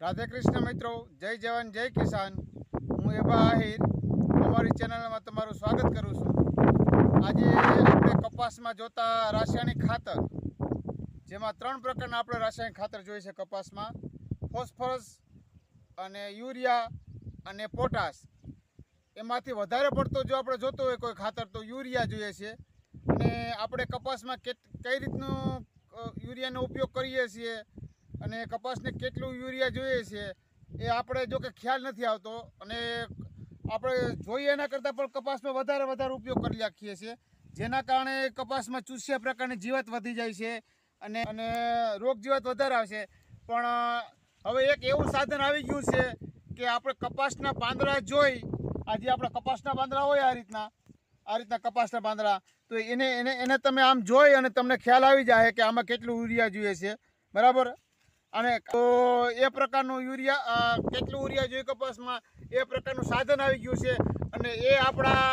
राधे कृष्ण मित्रों, जय जवान जय किसान। हूँ एबा आहिर अमरी चेनल में तमारू स्वागत करूँ छूं। आज अपने कपास में जोता रासायनिक खातर, जेमा 3 प्रकारना आपणे रासायनिक खातर जोईए छे कपास में, फॉस्फरस अने यूरिया अने पोटाश। एमांथी वधारे पड़तो जो आपणे जोतो होय कोई खातर तो यूरिया जोईए छे। अने आपणे कपास में कई रीतनो यूरियानो उपयोग करीए छीए અને કપાસને કેટલું યુરિયા જોઈએ છે એ આપણે જો કે ખ્યાલ નથી આવતો અને આપણે જોઈએ એના કરતાં પણ કપાસમાં વધારે ઉપયોગ કરી નાખીએ છીએ, જેના કારણે કપાસમાં ચૂસ્યા પ્રકારની જીવાત વધી જાય છે અને રોગ જીવાત વધારે આવશે. પણ હવે એક એવું સાધન આવી ગયું છે કે આપણે કપાસના પાંદડા જોઈ, આજે આપણા કપાસના પાંદડા હોય આ રીતના કપાસના પાંદડા, તો એને તમે આમ જોઈ અને તમને ખ્યાલ આવી જાય કે આમાં કેટલું યુરિયા જોઈએ છે, બરાબર. અને તો એ પ્રકારનું યુરિયા કેટલું યુરિયા જોઈએ કપાસમાં એ પ્રકારનું સાધન આવી ગયું છે અને એ આપણા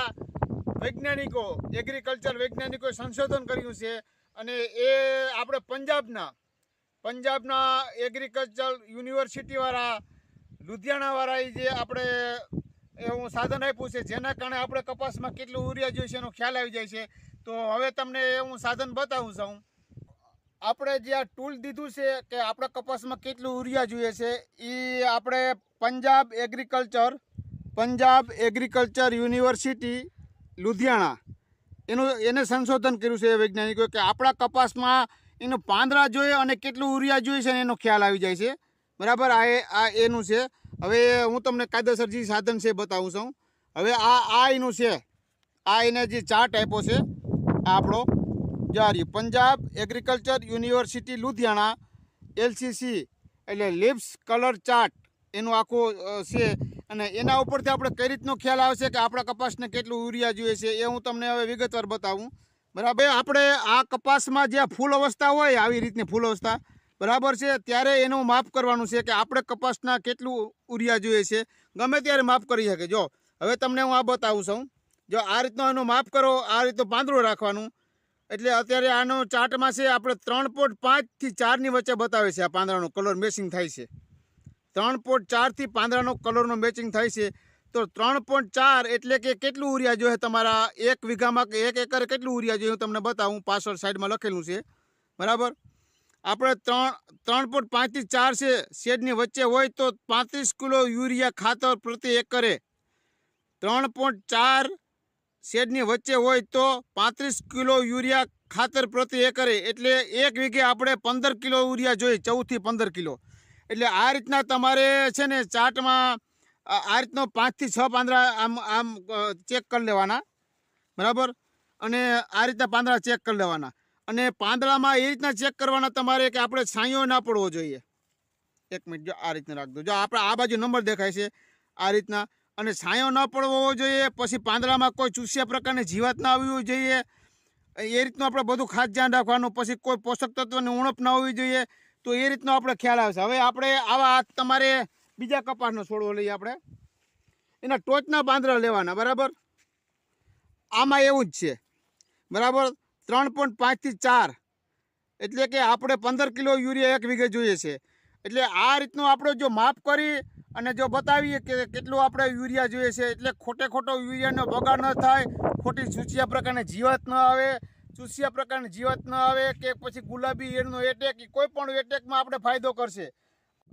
વૈજ્ઞાનિકો એગ્રીકલ્ચર વૈજ્ઞાનિકોએ સંશોધન કર્યું છે અને એ આપણે પંજાબના એગ્રીકલ્ચર યુનિવર્સિટીવાળા લુધિયાણાવાળાએ જે આપણે એવું સાધન આપ્યું છે, જેના કારણે આપણે કપાસમાં કેટલું યુરિયા જોઈએ છે એનો ખ્યાલ આવી જાય છે. તો હવે તમને હું સાધન બતાવું છું. આપણે જે આ ટૂલ દીધું છે કે આપણા કપાસમાં કેટલું યુરિયા જોઈએ છે, એ આપણે પંજાબ એગ્રીકલ્ચર યુનિવર્સિટી લુધિયાણા એને સંશોધન કર્યું છે વૈજ્ઞાનિકોએ કે આપણા કપાસમાં એનું પાંદડા જોઈએ અને કેટલું યુરિયા જોઈએ છે એનો ખ્યાલ આવી જાય છે, બરાબર. આ એનું છે. હવે હું તમને કાયદેસર જે સાધન છે બતાવું છું. હવે આ એનું છે, આ એને જે ચાર્ટ આપ્યો છે આપણો જારી Punjab agriculture university Ludhiana LCC એટલે લીવ્સ કલર ચાર્ટ એનું આખું છે અને એના ઉપરથી આપણે કઈ રીતનો ખ્યાલ આવશે કે આપણા કપાસને કેટલું યુરિયા જોઈએ છે એ હું તમને હવે વિગતવાર બતાવું, બરાબર. આપણે આ કપાસમાં જે ફૂલ અવસ્થા હોય આવી રીતની ફૂલ અવસ્થા, બરાબર છે, ત્યારે એનું માપ કરવાનું છે કે આપણે કપાસના કેટલું યુરિયા જોઈએ છે. ગમે ત્યારે માપ કરી શકે. જો હવે તમને હું આ બતાવું છું. જો આ રીતનો એનું માપ કરો, આ રીતનું પાંદડું રાખવાનું. એટલે અત્યારે આનો ચાર્ટમાં છે આપણે 3.5 થી 4ની વચ્ચે બતાવે છે. આ પાંદડાનો કલર મેચિંગ થાય છે 3.4 થી પાંદડાનો કલરનો મેચિંગ થાય છે. તો 3.4 એટલે કે કેટલું યુરિયા જોઈએ તમારા 1 વીઘામાં કે 1 એકરે કેટલું યુરિયા જોઈએ હું તમને બતાવું. પાછળ સાઈડમાં લખેલું છે, બરાબર. આપણે 3.5 થી 4 છે શેડની વચ્ચે હોય તો 35 કિલો યુરિયા ખાતર પ્રતિ એકરે. 3.4 શેડની વચ્ચે હોય તો 35 કિલો યુરિયા ખાતર પ્રતિ એકરે, એટલે 1 વીઘે આપણે 15 કિલો યુરિયા જોઈએ, 14 થી 15 કિલો. એટલે આ રીતના તમારે છે ને ચાર્ટમાં આ રીતનો 5 થી 6 પાંદડા આમ ચેક કરી લેવાના, બરાબર. અને આ રીતના પાંદડા ચેક કરી લેવાના અને પાંદડામાં એ રીતના ચેક કરવાના તમારે કે આપણે છાંયો ના પડવો જોઈએ. 1 મિનિટ, જો આ રીતના રાખજો. જો આપણે આ બાજુ નંબર દેખાય છે આ રીતના, અને છાંયો ન પડવો હોવો જોઈએ. પછી પાંદડામાં કોઈ ચૂસ્યા પ્રકારની જીવાત ના આવવી જોઈએ, એ રીતનું આપણે બધું ખાસ ધ્યાન રાખવાનું. પછી કોઈ પોષક તત્વની ઉણપ ના હોવી જોઈએ. તો એ રીતનો આપણે ખ્યાલ આવશે. હવે આપણે આવા તમારે બીજા કપાસનો છોડવો લઈએ, આપણે એના ટોચના પાંદડા લેવાના, બરાબર. આમાં એવું જ છે, બરાબર. 3.5 થી 4 એટલે કે આપણે 15 કિલો યુરિયા 1 વીઘે જોઈએ છે. એટલે આ રીતનું આપણે જો માપ કરી અને જો બતાવીએ કે કેટલું આપણે યુરિયા જોઈએ છે, એટલે ખોટો યુરિયાનો બગાડ ન થાય, ખોટી ચૂસ્યા પ્રકારની જીવાત ન આવે, કે પછી ગુલાબી ઈયળનો એટેક, કોઈ પણ એટેકમાં આપણે ફાયદો કરશે.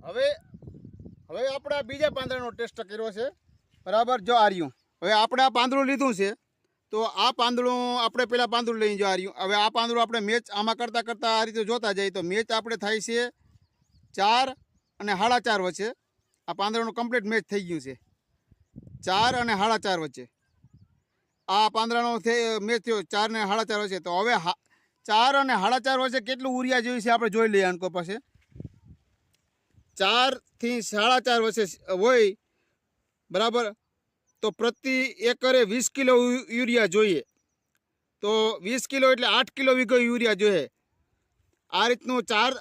હવે આપણે બીજા પાંદડાનો ટેસ્ટ કર્યો છે, બરાબર. જો આ રહ્યું. હવે આપણે આ પાંદડું લીધું છે, તો આ પાંદડું આપણે પહેલાં પાંદડું લઈને જો આ રહ્યું. હવે આ પાંદડું આપણે મેચ આમાં કરતાં આ રીતે જોતા જઈએ તો મેચ આપણે થાય છે 4 અને 4.5 વચ્ચે. આ પાંદડાનું કમ્પ્લીટ મેચ થઈ ગયું છે 4 અને 4.5 વચ્ચે. આ પાંદડાનો મેચ થયો 4 ને 4.5 વચ્ચે. તો હવે 4 અને 4.5 વચ્ચે કેટલું યુરિયા જોઈએ છે આપણે જોઈ લઈએ. આનો પાસે 4 થી 4.5 વચ્ચે હોય, બરાબર. તો પ્રતિ એકરે 20 કિલો યુરિયા જોઈએ. તો 20 કિલો એટલે 8 કિલો વીઘો યુરિયા જોઈએ. આ રીતનું 4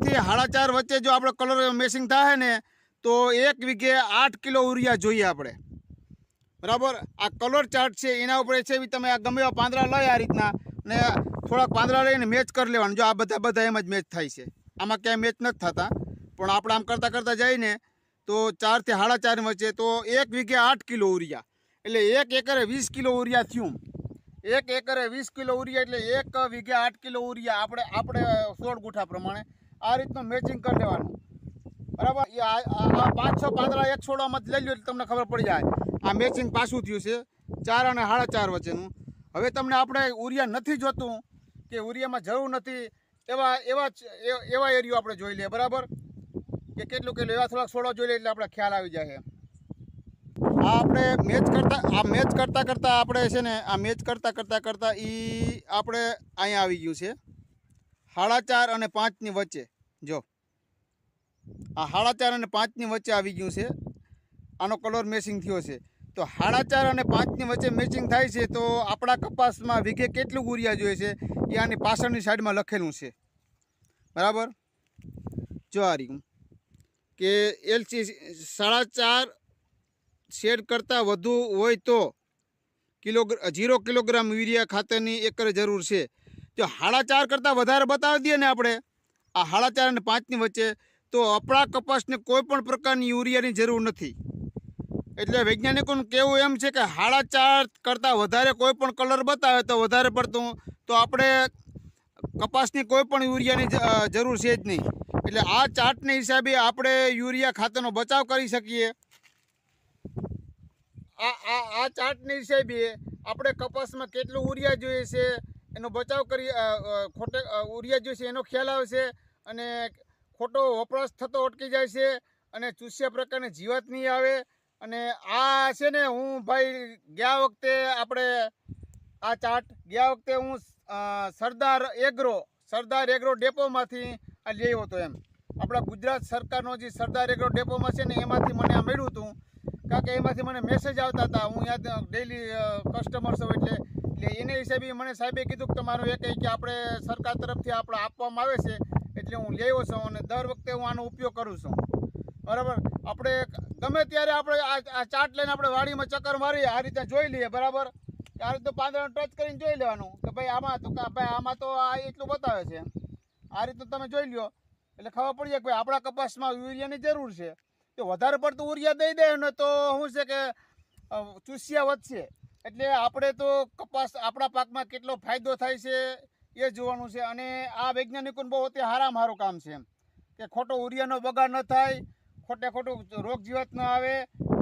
થી 4.5 વચ્ચે જો આપણે કલર મેચિંગ થાય ને તો 1 વીઘે 8 કિલો યુરિયા જોઈએ આપણે, બરાબર. આ કલર ચાર્ટ છે એના ઉપર છે તમે આ ગમે એવા પાંદડા લઈ આ રીતના ને થોડાક પાંદડા લઈને મેચ કરી લેવાનું. જો આ બધા એમ જ મેચ થાય છે. આમાં ક્યાંય મેચ નથી થતા, પણ આપણે આમ કરતાં કરતાં જઈને તો 4 થી 4.5 વચ્ચે તો 1 વીઘે 8 કિલો ઉરિયા, એટલે 1 એકરે 20 કિલો ઉરિયા થયું. 1 એકરે 20 કિલો ઉરિયા એટલે 1 વીઘે 8 કિલો ઉરિયા આપણે 16 ગુઠા પ્રમાણે આ રીતનું મેચિંગ કરી લેવાનું, બરાબર. એ આ 5-6 પાંદડા એક છોડવામાં જ લઈ લો એટલે તમને ખબર પડી જાય. આ મેચિંગ પાછું થયું છે 4 અને 4.5 વચ્ચેનું. હવે તમને આપણે ઉરિયા નથી જોતું કે ઉરિયામાં જરૂર નથી એવા એરિયો આપણે જોઈ લઈએ, બરાબર, કે કેટલું એવા થોડાક છોડવા જોઈ લઈએ એટલે આપણે ખ્યાલ આવી જાય. આ આપણે મેચ કરતાં આપણે છે ને આ મેચ કરતાં એ આપણે અહીંયા આવી ગયું છે 4.5 અને 5ની વચ્ચે. જો આ 4.5 અને 5ની વચ્ચે આવી ગયું છે, આનો કલર મેચિંગ થયો છે. તો 4.5 અને 5ની વચ્ચે મેચિંગ થાય છે તો આપણા કપાસમાં વીઘે કેટલું ઉરિયા જોઈએ છે એ આની પાછળની સાઈડમાં લખેલું છે, બરાબર. જો આ રહ્યું કે LC 4.5 શેડ કરતાં વધુ હોય તો 0 કિલોગ્રામ યુરિયા ખાતરની એકરે જરૂર છે. જો 4.5 કરતાં વધારે બતાવી દઈએ ને આપણે આ 4.5 અને 5ની વચ્ચે, તો આપણા કપાસને કોઈ પણ પ્રકારની યુરિયાની જરૂર નથી. એટલે વૈજ્ઞાનિકોનું કહેવું એમ છે કે 4.5 કરતાં વધારે કોઈ પણ કલર બતાવે તો વધારે પડતું તો આપણે કપાસની કોઈ પણ યુરિયાની જરૂર છે જ નહીં. એટલે આ ચાર્ટના હિસાબે આપણે યુરિયા ખાતરનો બચાવ કરી શકીએ. આ ચાર્ટના હિસાબે આપણે કપાસમાં કેટલું ઉરિયા જોઈએ છે એનો બચાવ કરી ઉરિયા જોઈએ છે એનો ખ્યાલ આવશે, અને ખોટો વપરાશ થતો અટકી જાય છે, અને ચૂસ્યા પ્રકારની જીવાત નહીં આવે. અને આ છે ને હું ભાઈ ગયા વખતે હું સરદાર એગ્રો ડેપોમાંથી આ લેવો હતો. એમ આપણા ગુજરાત સરકારનો જે સરદાર એગ્રો ડેપોમાં છે ને એમાંથી મને આ મળ્યું હતું, કારણ કે એમાંથી મને મેસેજ આવતા હતા. હું યાદ ડેઈલી કસ્ટમર છું એટલે એને હિસાબે મને સાહેબે કીધું કે તમારું કે આપણે સરકાર તરફથી આપણે આપવામાં આવે છે એટલે હું લેવો છું, અને દર વખતે હું આનો ઉપયોગ કરું છું, બરાબર. આપણે ગમે ત્યારે આપણે આ ચાર્ટ લઈને આપણે વાડીમાં ચક્કર મારીએ, આ રીતે જોઈ લઈએ, બરાબર. આ રીતે પાંદડાને ટચ કરીને જોઈ લેવાનું કે ભાઈ આમાં તો આ એટલું બતાવે છે. આ રીતે તમે જોઈ લ્યો એટલે ખબર પડી જાય કે ભાઈ આપણા કપાસમાં યુરિયાની જરૂર છે. તો વધારે પડતું યુરિયા દઈ દે ને તો શું છે કે ચૂસ્યા વધશે. એટલે આપણે તો કપાસ આપણા પાકમાં કેટલો ફાયદો થાય છે એ જોવાનું છે. અને આ વૈજ્ઞાનિકોને બહુ અત્યારે હારામાં સારું કામ છે, એમ કે ખોટો યુરિયાનો બગાડ ન થાય, ખોટું રોગ જીવાત ન આવે.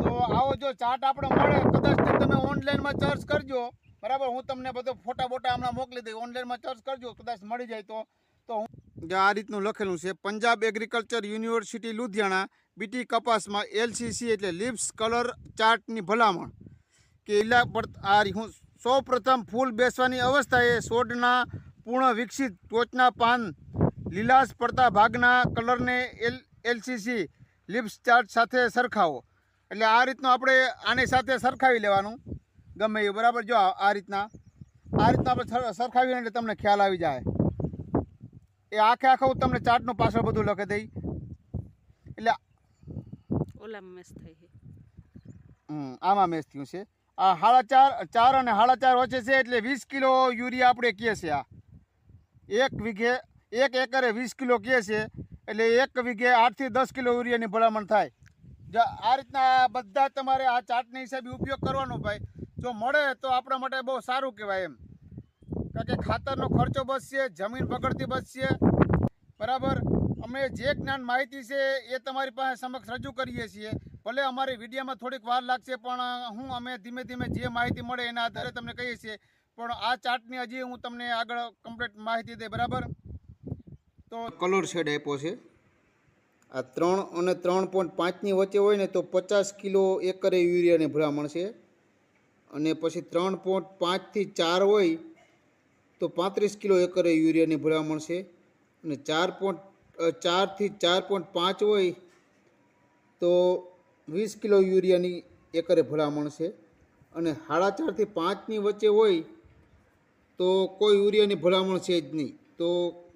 તો આવો જો ચાર્ટ આપણે મળે, કદાચ તમે ઓનલાઈનમાં સર્ચ કરજો, બરાબર. હું તમને બધો ફોટા હમણાં મોકલી દઈ, ઓનલાઈનમાં સર્ચ કરજો, કદાચ મળી જાય તો હું આ રીતનું લખેલું છે Punjab agriculture university Ludhiana BT કપાસમાં LCC એટલે લીવ્સ કલર ચાર્ટની ભલામણ કે હું સૌપ્રથમ ફૂલ બેસવાની અવસ્થાએ છોડના પૂર્ણ વિકસિત ટોચના પાન લીલાશ પડતા ભાગના કલરને LCC લીવ્સ ચાર્ટ સાથે સરખાવો. એટલે આ રીતનું આપણે આની સાથે સરખાવી લેવાનું ગમે એ, બરાબર. જો આ રીતના આપણે સરખાવીએ એટલે તમને ખ્યાલ આવી જાય. એ આખે હું તમને ચાર્ટનું પાછળ બધું લખી દઈ. એટલે ઓલામાં મેચ થઈ છે, આમાં મેચ થયું છે. આ 4.5 અને 4.5 વચ્ચે છે એટલે 20 કિલો યુરિયા આપણે કહે છે. આ 1 એકરે 20 કિલો કહે છે, એટલે 1 વીઘે 8 થી 10 કિલો યુરિયાની ભલામણ થાય. જો આ રીતના બધા તમારે આ ચાર્ટના હિસાબે ઉપયોગ કરવાનો ભાઈ. જો મળે તો આપણા માટે બહુ સારું કહેવાય, એમ કારણ કે ખાતરનો ખર્ચો બચશે, જમીન બગડતી બચશે, બરાબર. અમે જે જ્ઞાન માહિતી છે એ તમારી પાસે સમક્ષ રજૂ કરીએ છીએ. ભલે અમારી વિડીયોમાં થોડીક વાર લાગશે, પણ અમે ધીમે ધીમે જે માહિતી મળે એના આધારે તમને કહીએ છીએ. પણ આ ચાર્ટની હજી હું તમને આગળ કમ્પ્લીટ માહિતી દઈ, બરાબર. તો કલર શેડ આપ્યો છે. આ 3 અને 3.5ની વચ્ચે હોય ને તો 50 કિલો એકરે યુરિયાની ભલામણ છે, અને પછી 3.5 થી 4 હોય તો 35 કિલો એકરે યુરિયાની ભલામણ છે, અને 4 થી 4.5 હોય તો 20 કિલો યુરિયાની એકરે ભલામણ છે, અને 4.5 થી 5ની વચ્ચે હોય તો કોઈ યુરિયાની ભલામણ છે જ નહીં. તો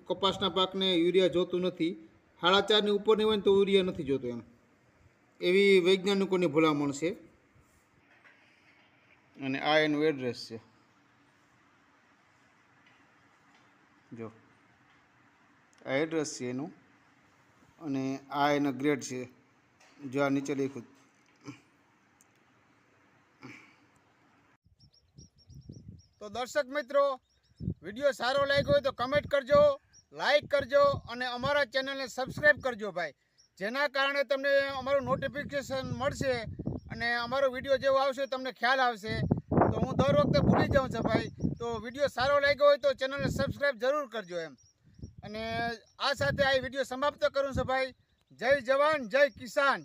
કપાસના પાકને યુરિયા જોતું નથી. 4.5ની ઉપરની હોય ને તો યુરિયા નથી જોતું, એમ એવી વૈજ્ઞાનિકોની ભલામણ છે. અને આ એનું એડ્રેસ છે. જો આ એડ્રેસ છે એનું, અને આ એનો ગ્રેડ છે, જો આ નીચે લખ્યું. તો દર્શક મિત્રો, વિડીયો સારો લાગ્યો હોય તો કમેન્ટ કરજો, લાઈક કરજો અને અમારા ચેનલને સબસ્ક્રાઈબ કરજો ભાઈ, જેના કારણે તમને અમારું નોટિફિકેશન મળશે અને અમારો વિડીયો જેવો આવશે તમને ખ્યાલ આવશે. તો હું દર વખતે ભૂલી જાઉં છું ભાઈ, તો વિડીયો સારો લાગ્યો હોય તો ચેનલને સબસ્ક્રાઈબ જરૂર કરજો એમ. અને આ સાથે આ વિડીયો સમાપ્ત કરું છું ભાઈ. જય જવાન જય કિસાન.